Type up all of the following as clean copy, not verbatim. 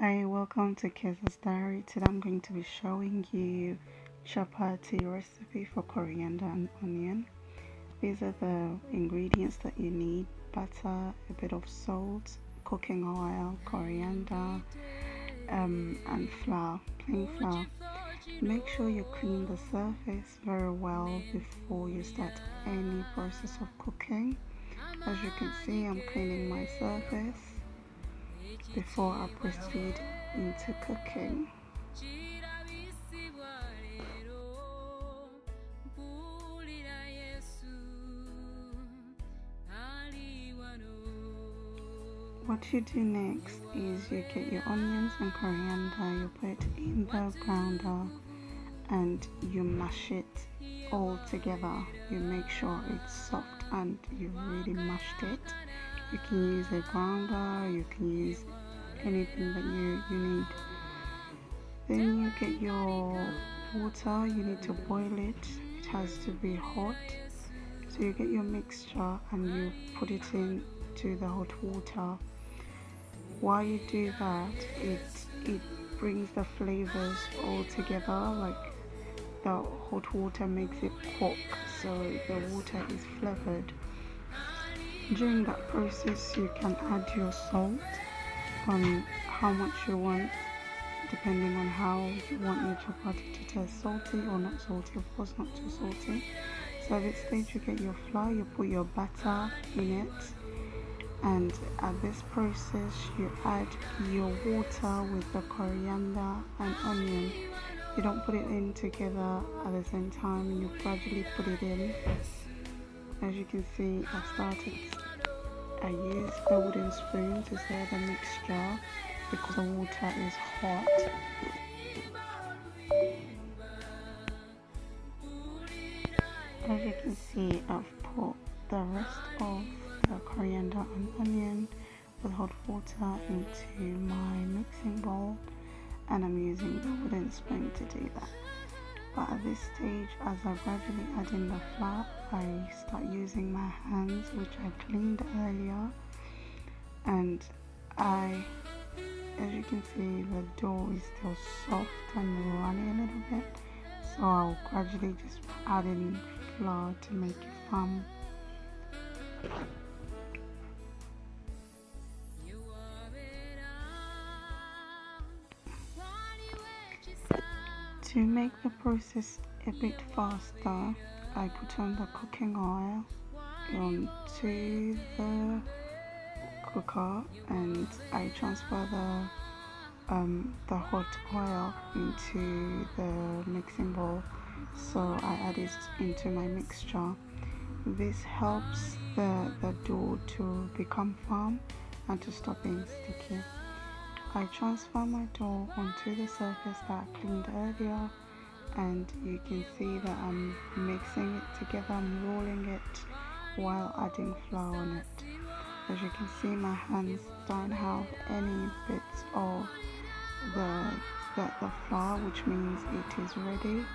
Hi, welcome to KEEZA'S Diary. Today I'm going to be showing you chapati recipe for coriander and onion. These are the ingredients that you need: butter, a bit of salt, cooking oil, coriander, and flour, plain flour. Make sure you clean the surface very well before you start any process of cooking. As you can see, I'm cleaning my surface before I proceed into cooking. What you do next is you get your onions and coriander, you put it in the grinder and you mash it all together. You make sure it's soft and you've really mashed it. You can use a grinder, you can use anything that you need. Then you get your water, you need to boil it. It has to be hot. So you get your mixture and you put it into the hot water. While you do that, it brings the flavors all together. Like the hot water makes it cook, so the water is flavored. During that process, you can add your salt on how much you want, depending on how you want your chapati to taste, salty or not salty. Of course, not too salty. So at this stage, you get your flour, you put your batter in it, and at this process you add your water with the coriander and onion. You don't put it in together at the same time, you gradually put it in. As you can see, I used the wooden spoon to stir the mixture because the water is hot. As you can see, I've put the rest of the coriander and onion with hot water into my mixing bowl, and I'm using the wooden spoon to do that. But at this stage, as I gradually add in the flour, I start using my hands, which I cleaned earlier, and as you can see, the dough is still soft and runny a little bit, so I'll gradually just add in flour to make it firm. To make the process a bit faster, I put on the cooking oil onto the cooker and I transfer the hot oil into the mixing bowl. So I add it into my mixture. This helps the dough to become firm and to stop being sticky. I transfer my dough onto the surface that I cleaned earlier, and you can see that I'm mixing it together, I'm rolling it while adding flour on it. As you can see, my hands don't have any bits of the flour, which means it is ready.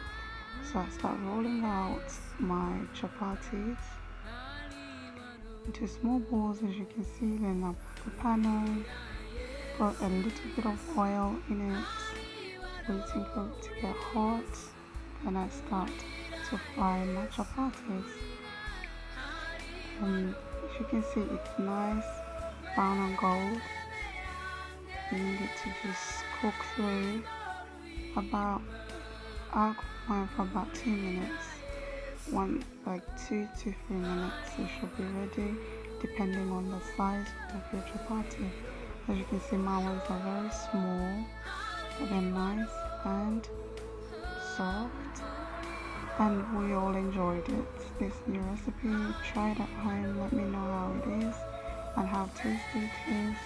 So I start rolling out my chapatis into small balls, as you can see. Then I put the pan on, put a little bit of oil in it, waiting for it to get hot. Then I start to fry my chapatis. As you can see, it's nice brown and gold. You need it to just cook through I'll cook mine for about 2 minutes. Like 2 to 3 minutes, it should be ready, depending on the size of your chapati. As you can see, my ones are very small, but they're nice and soft, and we all enjoyed it. This new recipe, try it at home, let me know how it is and how tasty it is.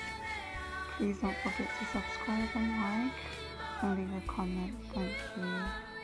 Please don't forget to subscribe and like and leave a comment. Thank you.